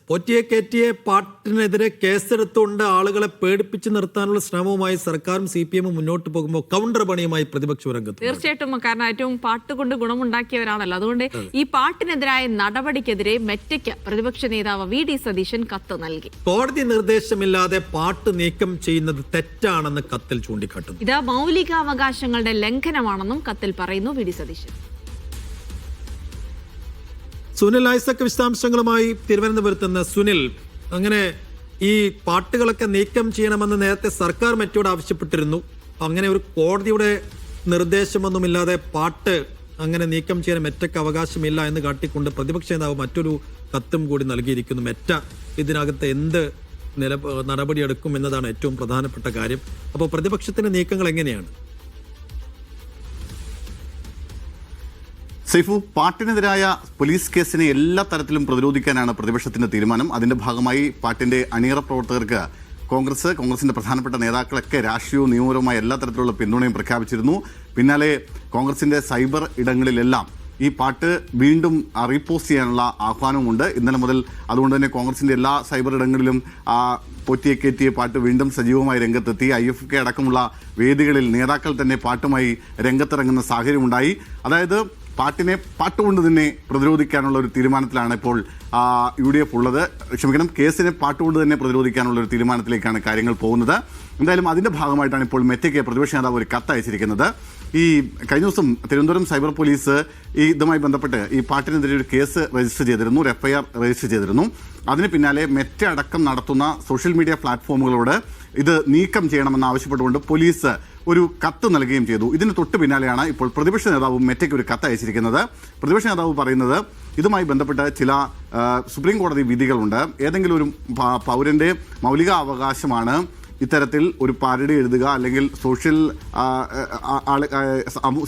പോറ്റിയെ കയറ്റിയെ പാട്ടിനെതിരെ കേസെടുത്തുകൊണ്ട് ആളുകളെ പേടിപ്പിച്ച് നിർത്താനുള്ള ശ്രമവുമായി സർക്കാരും CPM മുന്നോട്ട് പോകുമ്പോൾ കൗണ്ടർ പണിയുമായി പ്രതിപക്ഷ രംഗത്ത്. തീർച്ചയായിട്ടും, കാരണം ഏറ്റവും പാട്ട് കൊണ്ട് ഗുണമുണ്ടാക്കിയവരാണല്ലോ. അതുകൊണ്ട് ഈ പാട്ടിനെതിരായ നടപടിക്കെതിരെ മെറ്റയ്ക്ക് പ്രതിപക്ഷ നേതാവ് VD സതീശൻ കത്ത് നൽകി. കോടതി നിർദ്ദേശമില്ലാതെ പാട്ട് നീക്കം ചെയ്യുന്നത് തെറ്റാണെന്ന് കത്തിൽ ചൂണ്ടിക്കാട്ടുന്നു. ഇത് മൗലികാവകാശങ്ങളുടെ ലംഘനമാണെന്നും കത്തിൽ പറയുന്നു VD സതീശൻ. സുനിൽ ഐസക് വിശദാംശങ്ങളുമായി തിരുവനന്തപുരത്ത് നിന്ന്. സുനിൽ, അങ്ങനെ ഈ പാട്ടുകളൊക്കെ നീക്കം ചെയ്യണമെന്ന് നേരത്തെ സർക്കാർ മെറ്റയോട് ആവശ്യപ്പെട്ടിരുന്നു. അങ്ങനെ ഒരു കോടതിയുടെ നിർദ്ദേശമൊന്നുമില്ലാതെ പാട്ട് അങ്ങനെ നീക്കം ചെയ്യാൻ മെറ്റയ്ക്ക് അവകാശമില്ല എന്ന് കാട്ടിക്കൊണ്ട് പ്രതിപക്ഷ നേതാവ് മറ്റൊരു കത്തും കൂടി നൽകിയിരിക്കുന്നു. മെറ്റ ഇതിനകത്ത് എന്ത് നടപടിയെടുക്കും എന്നതാണ് ഏറ്റവും പ്രധാനപ്പെട്ട കാര്യം. അപ്പോൾ പ്രതിപക്ഷത്തിന്റെ നീക്കങ്ങൾ എങ്ങനെയാണ്? സൈഫു, പാട്ടിനെതിരായ പോലീസ് കേസിനെ എല്ലാ തരത്തിലും പ്രതിരോധിക്കാനാണ് പ്രതിപക്ഷത്തിന്റെ തീരുമാനം. അതിന്റെ ഭാഗമായി പാട്ടിന്റെ അണിയറ പ്രവർത്തകർക്ക് കോൺഗ്രസിന്റെ പ്രധാനപ്പെട്ട നേതാക്കളൊക്കെ രാഷ്ട്രീയവും നിയമപരവുമായ എല്ലാ തരത്തിലുള്ള പിന്തുണയും പ്രഖ്യാപിച്ചിരുന്നു. പിന്നാലെ കോൺഗ്രസിന്റെ സൈബർ ഇടങ്ങളിലെല്ലാം ഈ പാട്ട് വീണ്ടും റീപോസ്റ്റ് ചെയ്യാനുള്ള ആഹ്വാനവുമുണ്ട് ഇന്നലെ മുതൽ. അതുകൊണ്ട് തന്നെ കോൺഗ്രസിന്റെ എല്ലാ സൈബർ ഇടങ്ങളിലും പോറ്റിയെ കയറ്റിയ പാട്ട് വീണ്ടും സജീവമായി രംഗത്തെത്തി. IFK അടക്കമുള്ള വേദികളിൽ നേതാക്കൾ തന്നെ പാട്ടുമായി രംഗത്തിറങ്ങുന്ന സാഹചര്യമുണ്ടായി. അതായത് പാട്ടിനെ പാട്ടുകൊണ്ട് തന്നെ പ്രതിരോധിക്കാനുള്ള ഒരു തീരുമാനത്തിലാണ് ഇപ്പോൾ UDF ഉള്ളത്. കേസിനെ പാട്ടുകൊണ്ട് തന്നെ പ്രതിരോധിക്കാനുള്ള ഒരു തീരുമാനത്തിലേക്കാണ് കാര്യങ്ങൾ പോകുന്നത്. എന്തായാലും അതിന്റെ ഭാഗമായിട്ടാണ് ഇപ്പോൾ മെറ്റയ്ക്ക് പ്രതിപക്ഷ നേതാവ് ഒരു കത്ത് അയച്ചിരിക്കുന്നത്. ഈ കഴിഞ്ഞ ദിവസം തിരുവനന്തപുരം സൈബർ പോലീസ് ഇതുമായി ബന്ധപ്പെട്ട് ഈ പാട്ടിനെതിരെ ഒരു കേസ് രജിസ്റ്റർ ചെയ്തിരുന്നു, ഒരു FIR രജിസ്റ്റർ ചെയ്തിരുന്നു. അതിന് പിന്നാലെ മെറ്റ അടക്കം നടത്തുന്ന സോഷ്യൽ മീഡിയ പ്ലാറ്റ്ഫോമുകളോട് ഇത് നീക്കം ചെയ്യണമെന്ന് ആവശ്യപ്പെട്ടുകൊണ്ട് പോലീസ് ഒരു കത്ത് നൽകുകയും ചെയ്തു. ഇതിന് തൊട്ട് പിന്നാലെയാണ് ഇപ്പോൾ പ്രതിപക്ഷ നേതാവ് മെറ്റയ്ക്ക് ഒരു കത്ത് അയച്ചിരിക്കുന്നത്. പ്രതിപക്ഷ നേതാവ് പറയുന്നത് ഇതുമായി ബന്ധപ്പെട്ട് ചില സുപ്രീം കോടതി വിധികളുണ്ട്. ഏതെങ്കിലും ഒരു പൗരന്റെ മൗലിക അവകാശമാണ് ഇത്തരത്തിൽ ഒരു പാരഡി എഴുതുക അല്ലെങ്കിൽ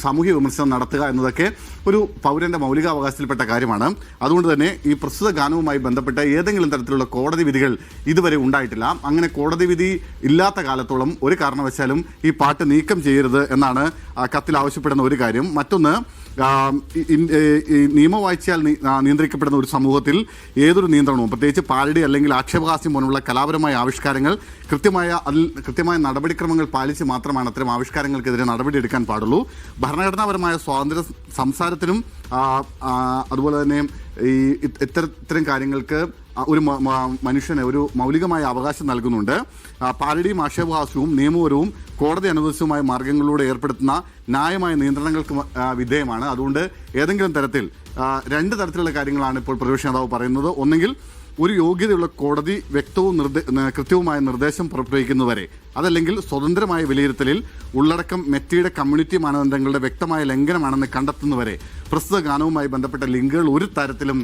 സാമൂഹ്യ വിമർശനം നടത്തുക എന്നതൊക്കെ ഒരു പൗരന്റെ മൗലികാവകാശത്തിൽപ്പെട്ട കാര്യമാണ്. അതുകൊണ്ട് തന്നെ ഈ പ്രസ്തുത ഗാനവുമായി ബന്ധപ്പെട്ട് ഏതെങ്കിലും തരത്തിലുള്ള കോടതി വിധികൾ ഇതുവരെ ഉണ്ടായിട്ടില്ല. അങ്ങനെ കോടതി വിധി ഇല്ലാത്ത കാലത്തോളം ഒരു കാരണവശാലും ഈ പാട്ട് നീക്കം ചെയ്യരുത് എന്നാണ് കത്തിൽ ആവശ്യപ്പെടുന്ന ഒരു കാര്യം. മറ്റൊന്ന്, നിയമവാഴ്ചയാൽ നിയന്ത്രിക്കപ്പെടുന്ന ഒരു സമൂഹത്തിൽ ഏതൊരു നിയന്ത്രണവും, പ്രത്യേകിച്ച് പാരഡി അല്ലെങ്കിൽ ആക്ഷേപഹാസ്യം പോലുള്ള കലാപരമായ ആവിഷ്കാരങ്ങൾ കൃത്യമായ നടപടിക്രമങ്ങൾ പാലിച്ച് മാത്രമാണ് അത്തരം ആവിഷ്കാരങ്ങൾക്കെതിരെ നടപടിയെടുക്കാൻ പാടുള്ളൂ. ഭരണഘടനാപരമായ സ്വാതന്ത്ര്യ സംസാരത്തിനും അതുപോലെ തന്നെ ഈ ഇത്തരം കാര്യങ്ങൾക്ക് ഒരു മനുഷ്യന് ഒരു മൗലികമായ അവകാശം നൽകുന്നുണ്ട്. പാരഡിയും ആക്ഷേപഹാസ്യവും നിയമപരവും കോടതി അനുവദിച്ചതുമായ മാർഗങ്ങളിലൂടെ ഏർപ്പെടുത്തുന്ന ന്യായമായ നിയന്ത്രണങ്ങൾക്ക് വിധേയമാണ്. അതുകൊണ്ട് ഏതെങ്കിലും തരത്തിൽ രണ്ട് തരത്തിലുള്ള കാര്യങ്ങളാണ് ഇപ്പോൾ പ്രതിപക്ഷ നേതാവ് പറയുന്നത്. ഒന്നെങ്കിൽ ഒരു യോഗ്യതയുള്ള കോടതി വ്യക്തവും കൃത്യവുമായ നിർദ്ദേശം പുറപ്പെടുവിക്കുന്നവരെ, അതല്ലെങ്കിൽ സ്വതന്ത്രമായ വിലയിരുത്തലിൽ ഉള്ളടക്കം മെറ്റയുടെ കമ്മ്യൂണിറ്റി മാനദണ്ഡങ്ങളുടെ വ്യക്തമായ ലംഘനമാണെന്ന് കണ്ടെത്തുന്നവരെ പ്രസ്തുത ഗാനവുമായി ബന്ധപ്പെട്ട ലിങ്കുകൾ ഒരു തരത്തിലും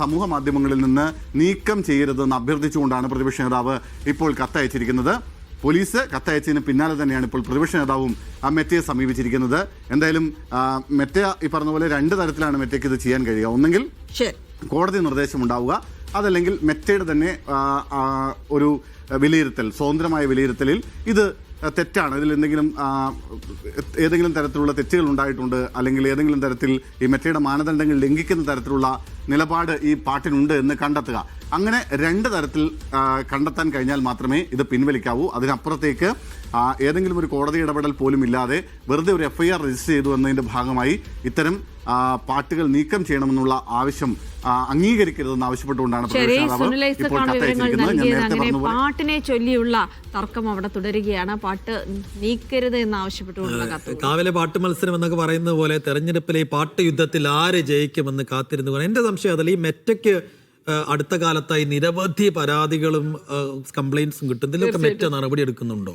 സമൂഹ മാധ്യമങ്ങളിൽ നിന്ന് നീക്കം ചെയ്യരുതെന്ന് അഭ്യർത്ഥിച്ചുകൊണ്ടാണ് പ്രതിപക്ഷ നേതാവ് ഇപ്പോൾ കത്തയച്ചിരിക്കുന്നത്. പോലീസ് കത്തയച്ചതിന് പിന്നാലെ തന്നെയാണ് ഇപ്പോൾ പ്രതിപക്ഷ നേതാവും മെറ്റയെ സമീപിച്ചിരിക്കുന്നത്. എന്തായാലും മെറ്റ ഈ പറഞ്ഞ പോലെ രണ്ട് തരത്തിലാണ് മെറ്റയ്ക്ക് ഇത് ചെയ്യാൻ കഴിയുക. ഒന്നെങ്കിൽ കോടതി നിർദ്ദേശം ഉണ്ടാവുക, അതല്ലെങ്കിൽ മെറ്റയുടെ തന്നെ ഒരു വിലയിരുത്തൽ, സ്വതന്ത്രമായ വിലയിരുത്തലിൽ ഇത് തെറ്റാണ്, ഇതിൽ ഏതെങ്കിലും തരത്തിലുള്ള തെറ്റുകൾ ഉണ്ടായിട്ടുണ്ട്, അല്ലെങ്കിൽ ഏതെങ്കിലും തരത്തിൽ ഈ മെറ്റയുടെ മാനദണ്ഡങ്ങൾ ലംഘിക്കുന്ന തരത്തിലുള്ള നിലപാട് ഈ പാട്ടിനുണ്ട് എന്ന് കണ്ടെത്തുക. അങ്ങനെ രണ്ട് തരത്തിൽ കണ്ടെത്താൻ കഴിഞ്ഞാൽ മാത്രമേ ഇത് പിൻവലിക്കാവൂ. അതിനപ്പുറത്തേക്ക് ഏതെങ്കിലും ഒരു കോടതി ഇടപെടൽ പോലും ഇല്ലാതെ വെറുതെ ഒരു FIR രജിസ്റ്റർ ചെയ്തു എന്നതിന്റെ ഭാഗമായി ഇത്തരം പാട്ടുകൾ നീക്കം ചെയ്യണമെന്നുള്ള ആവശ്യം അംഗീകരിക്കരുതെന്ന് ആവശ്യപ്പെട്ടുകൊണ്ടാണ് പാട്ടിനെ ചൊല്ലിയുള്ള തർക്കം അവിടെ തുടരുകയാണ്. പാട്ട് നീക്കരുത് എന്ന് ആവശ്യപ്പെട്ടുകൊണ്ടുള്ള കത്ത്. കാവിലെ പാട്ട് മത്സരം എന്നൊക്കെ പറയുന്നത് പോലെ തെരഞ്ഞെടുപ്പിലെ ഈ പാട്ട് യുദ്ധത്തിൽ ആര് ജയിക്കുമെന്ന് കാത്തിരുന്നു. എന്റെ സംശയം അതല്ല, ഈ മെറ്റയ്ക്ക് അടുത്ത കാലത്തായി നിരവധി പരാതികളും കംപ്ലൈന്റ്സും കിട്ടും. ഇതിലൊക്കെ മെറ്റ നടപടി എടുക്കുന്നുണ്ടോ?